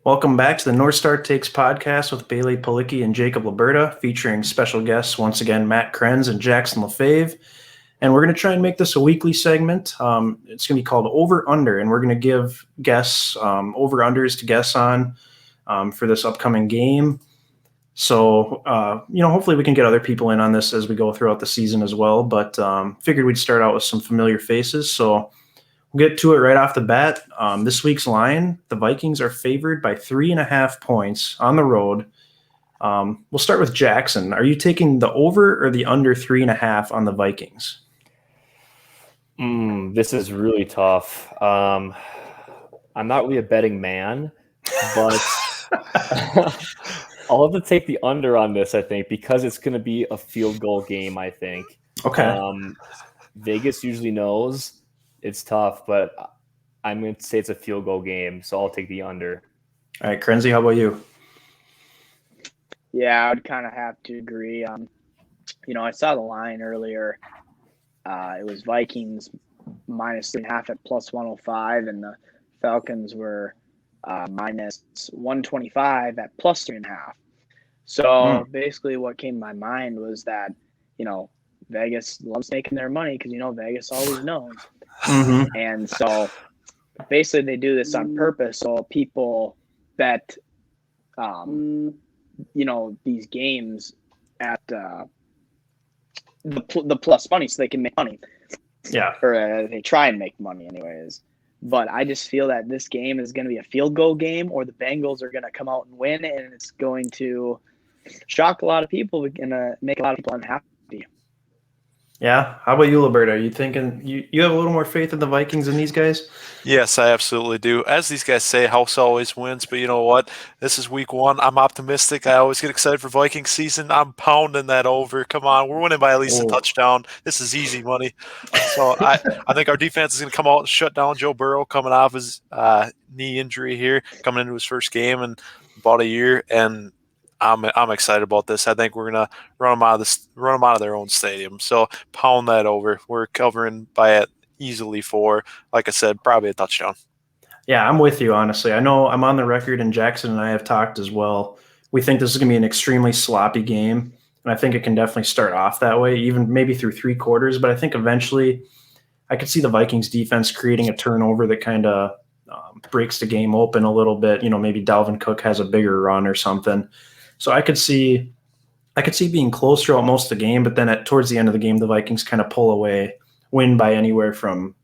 Welcome back to the North Star Takes podcast with Bailey Palicki and Jacob Liberta, featuring special guests once again Matt Krenz and Jackson LaFave. And we're going to try and make this a weekly segment. It's going to be called Over Under, and we're going to give guests over unders to guess on for this upcoming game. So, hopefully we can get other people in on this as we go throughout the season as well. But figured we'd start out with some familiar faces. So we'll get to it right off the bat. This week's line, the Vikings are favored by 3.5 points on the road. We'll start with Jackson. Are you taking the over or the under 3.5 on the Vikings? This is really tough. I'm not really a betting man, but I'll have to take the under on this, I think, because it's going to be a field goal game, I think. Okay. Vegas usually knows it's tough, but I'm going to say it's a field goal game, so I'll take the under. All right, Krenzy, how about you? Yeah, I would kind of have to agree. I saw the line earlier. It was Vikings minus 3.5 at plus 105, and the Falcons were minus 125 at plus 3.5. So basically what came to my mind was that, Vegas loves making their money because, Vegas always knows. Mm-hmm. And so basically they do this on purpose. So people bet, these games at the plus money so they can make money. Yeah. Or they try and make money anyways. But I just feel that this game is going to be a field goal game, or the Bengals are going to come out and win, and it's going to shock a lot of people and make a lot of people unhappy. Yeah. How about you, Liberta? Are you thinking you have a little more faith in the Vikings than these guys? Yes, I absolutely do. As these guys say, house always wins. But you know what? This is week one. I'm optimistic. I always get excited for Viking season. I'm pounding that over. Come on. We're winning by at least a touchdown. This is easy money. So I think our defense is going to come out and shut down Joe Burrow coming off his knee injury here, coming into his first game in about a year. And I'm excited about this. I think we're gonna run them out of their own stadium. So pound that over. We're covering by it easily for, like I said, probably a touchdown. Yeah, I'm with you, honestly. I know I'm on the record, and Jackson and I have talked as well. We think this is going to be an extremely sloppy game, and I think it can definitely start off that way, even maybe through 3 quarters. But I think eventually I could see the Vikings defense creating a turnover that kind of breaks the game open a little bit. Maybe Dalvin Cook has a bigger run or something. So I could see being close throughout most of the game, but then towards the end of the game, the Vikings kind of pull away, win by anywhere from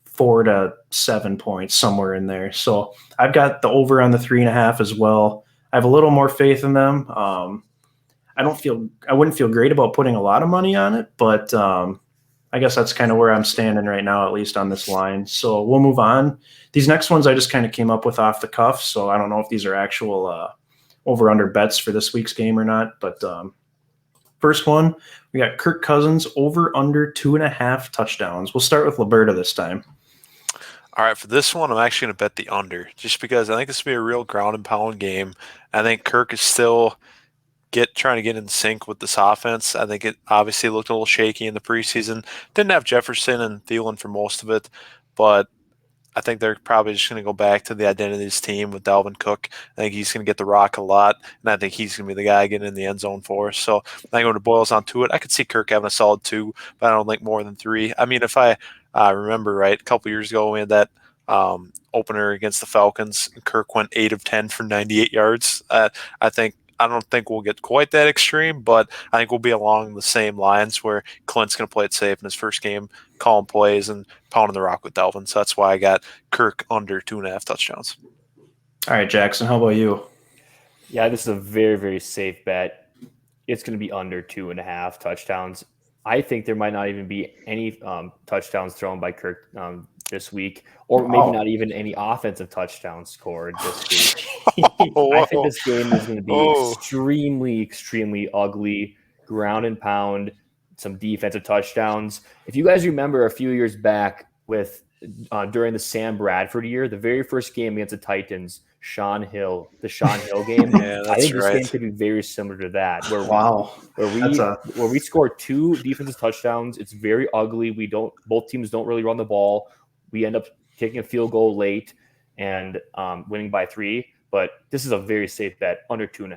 4 to 7 points, somewhere in there. So I've got the over on the 3.5 as well. I have a little more faith in them. I wouldn't feel great about putting a lot of money on it, but I guess that's kind of where I'm standing right now, at least on this line. So we'll move on. These next ones I just kind of came up with off the cuff, so I don't know if these are actual over-under bets for this week's game or not. But first one, we got Kirk Cousins over-under 2.5 touchdowns. We'll start with Liberta this time. All right, for this one, I'm actually going to bet the under, just because I think this will be a real ground and pound game. I think Kirk is still trying to get in sync with this offense. I think it obviously looked a little shaky in the preseason. Didn't have Jefferson and Thielen for most of it, but I think they're probably just going to go back to the identity of this team with Dalvin Cook. I think he's going to get the rock a lot, and I think he's going to be the guy getting in the end zone for us. So I think when it boils down to it, I could see Kirk having a solid 2, but I don't think more than 3. I mean, if I remember right, a couple years ago we had that opener against the Falcons, and Kirk went 8 of 10 for 98 yards. I don't think we'll get quite that extreme, but I think we'll be along the same lines where Clint's going to play it safe in his first game, calling plays and pounding the rock with Dalvin. So that's why I got Kirk under 2.5 touchdowns. All right, Jackson, how about you? Yeah, this is a very, very safe bet. It's going to be under 2.5 touchdowns. I think there might not even be any touchdowns thrown by Kirk this week, or maybe not even any offensive touchdowns scored this week. I think this game is going to be extremely, extremely ugly, ground and pound, some defensive touchdowns. If you guys remember a few years back with during the Sam Bradford year, the very first game against the Titans, the Sean Hill game. Yeah, that's I think this right. game could be very similar to that, where we score 2 defensive touchdowns. It's very ugly. Both teams don't really run the ball. We end up taking a field goal late and winning by 3. but this is a very safe bet, under 2.5.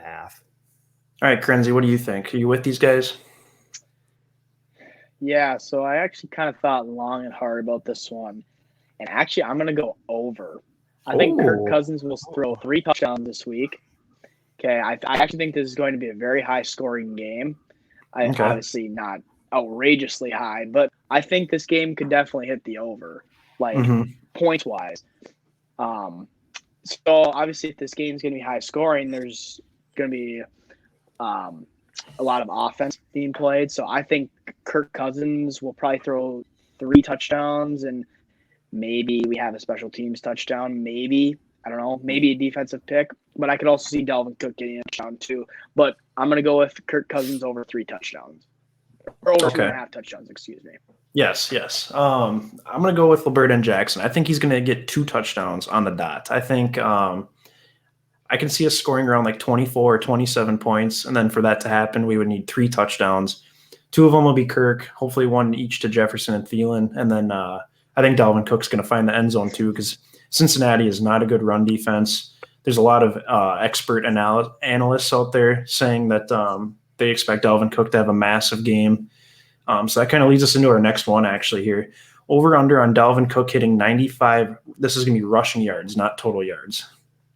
All right, Krenzy, what do you think? Are you with these guys? Yeah, so I actually kind of thought long and hard about this one. And actually, I'm going to go over. I think Kirk Cousins will throw 3 touchdowns this week. Okay, I actually think this is going to be a very high-scoring game. Obviously not outrageously high, but I think this game could definitely hit the over, like points-wise. So obviously, if this game is going to be high-scoring, there's going to be a lot of offense being played. So I think Kirk Cousins will probably throw 3 touchdowns, and maybe we have a special teams touchdown. Maybe, I don't know, maybe a defensive pick. But I could also see Dalvin Cook getting a touchdown too. But I'm going to go with Kirk Cousins over 3 touchdowns. Or over 2.5 touchdowns, excuse me. Yes. I'm going to go with Liberta and Jackson. I think he's going to get 2 touchdowns on the dot. I think I can see us scoring around like 24 or 27 points. And then for that to happen, we would need 3 touchdowns. 2 of them will be Kirk, hopefully 1 each to Jefferson and Thielen. And then I think Dalvin Cook's going to find the end zone too, because Cincinnati is not a good run defense. There's a lot of expert analysts out there saying that they expect Dalvin Cook to have a massive game. So that kind of leads us into our next one actually here. Over under on Dalvin Cook hitting 95. This is going to be rushing yards, not total yards.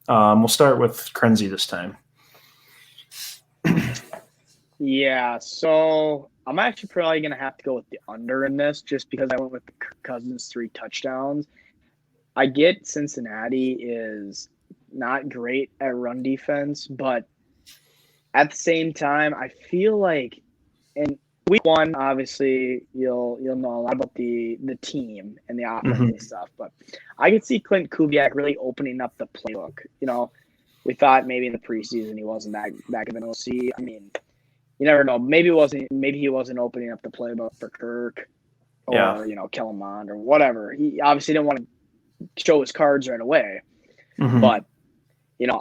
We'll start with Krenzy this time. Yeah, so I'm actually probably going to have to go with the under in this just because I went with Kirk Cousins 3 touchdowns. I get Cincinnati is not great at run defense, but at the same time, I feel like in week 1, obviously you'll know a lot about the team and the offense and stuff, but I could see Clint Kubiak really opening up the playbook. You know, we thought maybe in the preseason he wasn't that good of an OC. I mean, you never know. Maybe he wasn't opening up the playbook for Kirk or Kellen Mond or whatever. He obviously didn't want to show his cards right away, but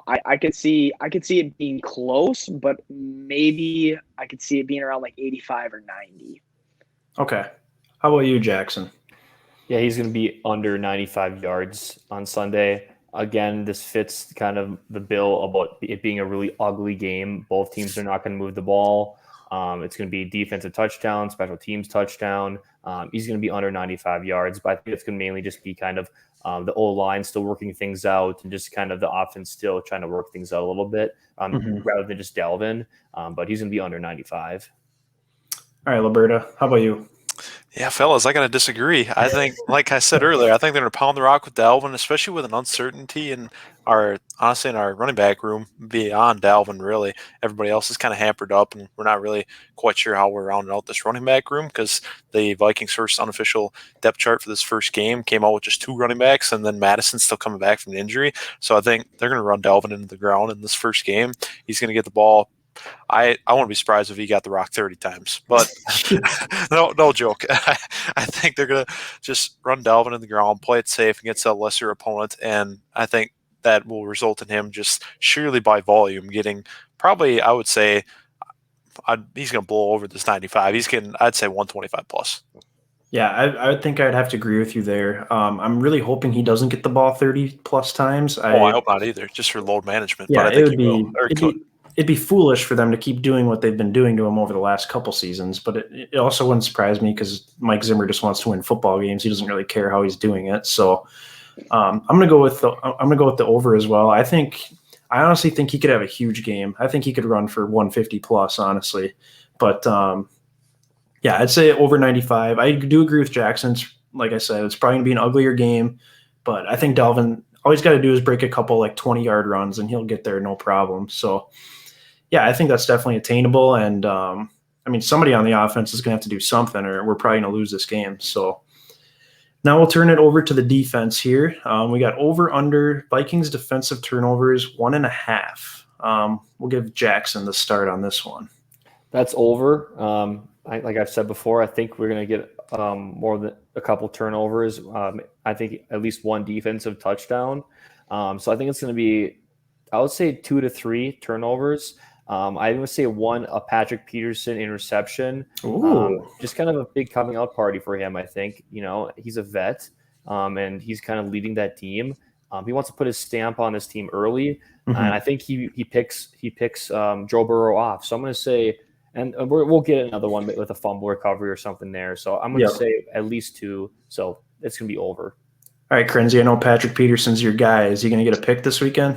I could see it being close, but maybe I could see it being around like 85 or 90. Okay. How about you, Jackson? Yeah, he's going to be under 95 yards on Sunday. Again, this fits kind of the bill about it being a really ugly game. Both teams are not going to move the ball. It's going to be defensive touchdown, special teams touchdown. He's going to be under 95 yards, but I think it's going to mainly just be kind of the O-line still working things out and just kind of the offense still trying to work things out a little bit rather than just Dalvin. But he's going to be under 95. All right, Liberta, how about you? Yeah, fellas, I got to disagree. I think, like I said earlier, I think they're going to pound the rock with Dalvin, especially with an uncertainty in our running back room beyond Dalvin, really. Everybody else is kind of hampered up, and we're not really quite sure how we're rounding out this running back room because the Vikings' first unofficial depth chart for this first game came out with just 2 running backs, and then Madison's still coming back from the injury. So I think they're going to run Dalvin into the ground in this first game. He's going to get the ball. I wouldn't be surprised if he got the rock 30 times, but no joke. I think they're going to just run Dalvin in the ground, play it safe against a lesser opponent, and I think that will result in him just surely by volume getting probably, I would say, he's going to blow over this 95. He's getting, I'd say, 125 plus. Yeah, I would think I'd have to agree with you there. I'm really hoping he doesn't get the ball 30 plus times. I hope not either, just for load management. Yeah, but I think he will. Or could. It'd be foolish for them to keep doing what they've been doing to him over the last couple seasons, but it also wouldn't surprise me because Mike Zimmer just wants to win football games. He doesn't really care how he's doing it. So I'm gonna go with the over as well. I honestly think he could have a huge game. I think he could run for 150 plus, honestly. But yeah, I'd say over 95. I do agree with Jackson. Like I said, it's probably gonna be an uglier game, but I think Dalvin, all he's got to do is break a couple like 20-yard runs and he'll get there no problem. So yeah, I think that's definitely attainable. And somebody on the offense is going to have to do something or we're probably going to lose this game. So now we'll turn it over to the defense here. We got over under Vikings defensive turnovers 1.5. We'll give Jackson the start on this one. That's over. Like I've said before, I think we're going to get more than a couple turnovers. I think at least 1 defensive touchdown. So I think it's going to be, I would say 2 to 3 turnovers. I would say 1 a Patrick Peterson interception. Just kind of a big coming out party for him. I think he's a vet, and he's kind of leading that team. He wants to put his stamp on this team early, Mhm. and I think he picks Joe Burrow off. So I'm going to say, and we'll get another one with a fumble recovery or something there. So I'm going to Yep. say at least 2. So it's going to be over. All right, Krenzy, I know Patrick Peterson's your guy. Is he going to get a pick this weekend?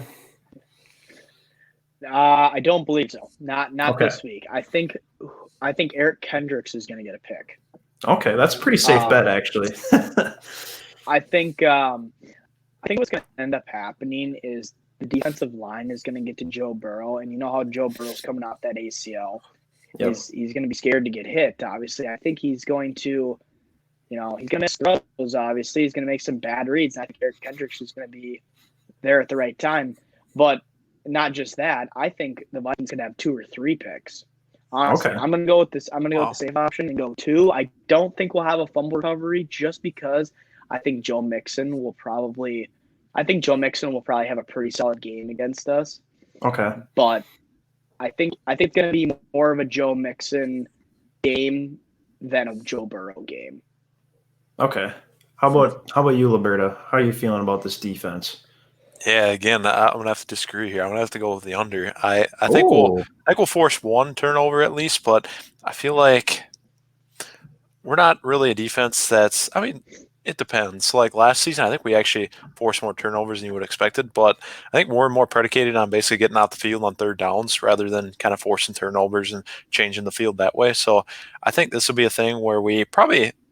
I don't believe so. Not Okay. this week. I think Eric Kendricks is going to get a pick. Okay, that's a pretty safe bet, actually. I think what's going to end up happening is the defensive line is going to get to Joe Burrow, and you know how Joe Burrow's coming off that ACL. Yep. He's going to be scared to get hit. Obviously, I think he's going to, he's going to miss throws. Obviously, he's going to make some bad reads. And I think Eric Kendricks is going to be there at the right time. But not just that, I think the Vikings could have 2 or 3 picks. Honestly, Okay. I'm going to go with this. I'm going to go with the safe option and go 2. I don't think we'll have a fumble recovery just because I think Joe Mixon will probably have a pretty solid game against us. Okay. But I think it's going to be more of a Joe Mixon game than a Joe Burrow game. Okay. How about you, Liberta? How are you feeling about this defense? Yeah, again, I'm gonna have to disagree here. I'm gonna have to go with the under. I think we'll force 1 turnover at least, but I feel like we're not really a defense that's. I mean, it depends. Like last season, I think we actually forced more turnovers than you would have expected, but I think more and more predicated on basically getting out the field on 3rd downs rather than kind of forcing turnovers and changing the field that way. So I think this will be a thing where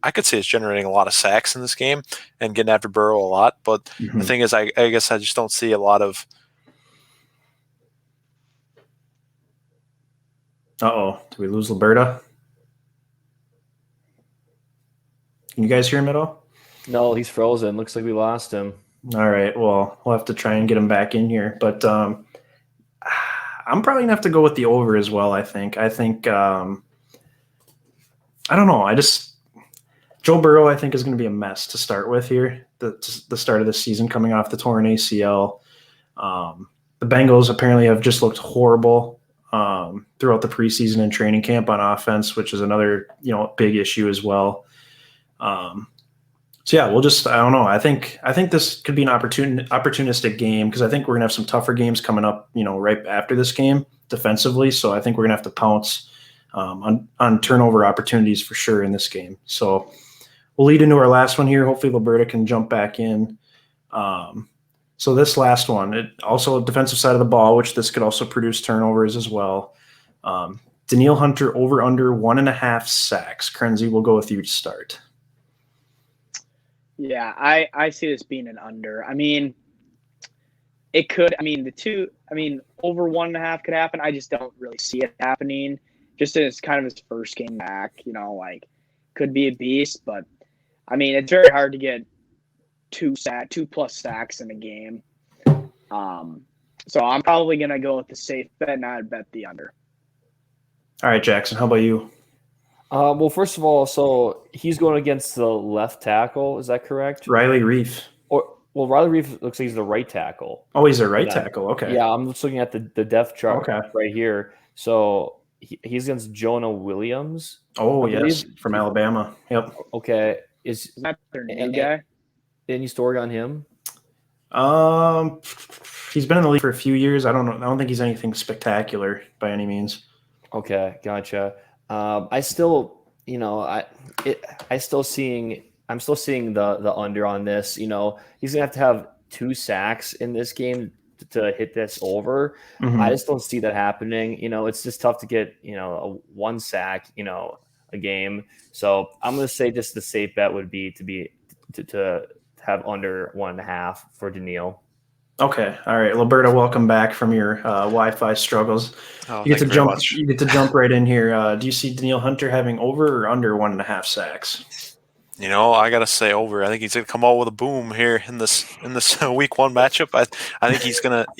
I could see it's generating a lot of sacks in this game and getting after Burrow a lot. But the thing is, I guess I just don't see a lot of. Uh-oh. Did we lose Liberta? Can you guys hear him at all? No, he's frozen. Looks like we lost him. All right. Well, we'll have to try and get him back in here. But I'm probably going to have to go with the over as well, I think. I don't know. Joe Burrow, I think, is going to be a mess to start with here, the start of the season coming off the torn ACL. The Bengals apparently have just looked horrible throughout the preseason and training camp on offense, which is another big issue as well. So yeah, I don't know. I think this could be an opportunistic game because I think we're gonna have some tougher games coming up, right after this game defensively. So I think we're gonna have to pounce on turnover opportunities for sure in this game. So we'll lead into our last one here. Hopefully Liberta can jump back in. So this last one, it also a defensive side of the ball, which this could also produce turnovers as well. Danielle Hunter over under 1.5 sacks. Krenzy, we'll go with you to start. Yeah, I see this being an under. I mean, it could. I mean, over 1.5 could happen. I just don't really see it happening. Just as kind of his first game back, could be a beast. But I mean, it's very hard to get 2+ sacks in a game. So I'm probably gonna go with the safe bet, and I'd bet the under. All right, Jackson, how about you? Well, first of all, so he's going against the left tackle. Is that correct? Riley Reef. Riley Reef looks like he's the right tackle. Oh, he's a right tackle. Okay. Yeah, I'm just looking at the depth chart right here. So he's against Jonah Williams. Oh, yes, from Alabama. Yep. Okay. Is that their new guy? Any story on him? He's been in the league for a few years. I don't know. I don't think he's anything spectacular by any means. Okay, gotcha. I'm still seeing the under on this. He's gonna have 2 sacks in this game to hit this over. Mm-hmm. I just don't see that happening. It's just tough to get a 1 sack a game. So I'm gonna say just the safe bet would be to have under 1.5 for Danielle. Okay. All right. Liberta, welcome back from your Wi-Fi struggles. Oh, you get to jump right in here. Do you see Danielle Hunter having over or under 1.5 sacks? I gotta say over. I think he's gonna come out with a boom here in this week 1 matchup. I think he's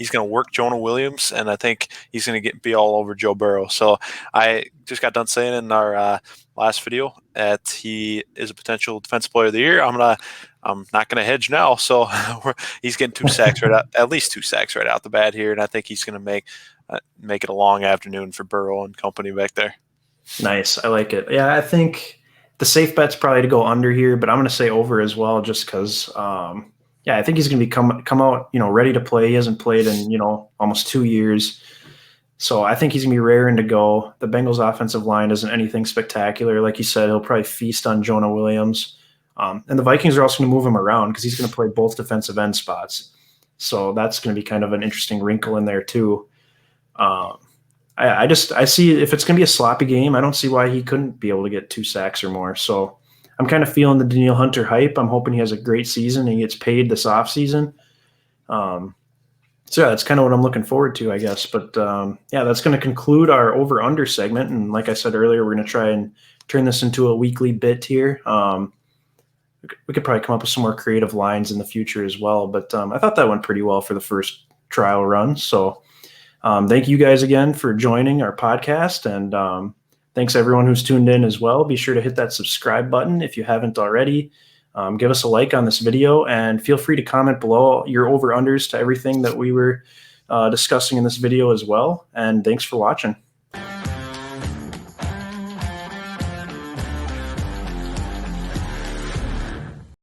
gonna work Jonah Williams, and I think he's gonna be all over Joe Burrow. So I just got done saying in our last video that he is a potential defensive player of the year. I'm not gonna hedge now. So he's getting 2 sacks at least 2 sacks right out the bat here, and I think he's gonna make it a long afternoon for Burrow and company back there. Nice. I like it. Yeah, I think the safe bet's probably to go under here, but I'm going to say over as well just because, Yeah, I think he's going to be come out, ready to play. He hasn't played in, almost 2 years. So I think he's going to be raring to go. The Bengals offensive line isn't anything spectacular. Like you said, he'll probably feast on Jonah Williams. And the Vikings are also going to move him around because he's going to play both defensive end spots. So that's going to be kind of an interesting wrinkle in there too. I see if it's going to be a sloppy game, I don't see why he couldn't be able to get 2 sacks or more. So I'm kind of feeling the Danielle Hunter hype. I'm hoping he has a great season and he gets paid this offseason. So yeah, that's kind of what I'm looking forward to, I guess. But yeah, that's going to conclude our over-under segment. And like I said earlier, we're going to try and turn this into a weekly bit here. We could probably come up with some more creative lines in the future as well. But I thought that went pretty well for the first trial run. So thank you guys again for joining our podcast. And thanks everyone who's tuned in as well. Be sure to hit that subscribe button if you haven't already. Give us a like on this video and feel free to comment below your over-unders to everything that we were discussing in this video as well. And thanks for watching.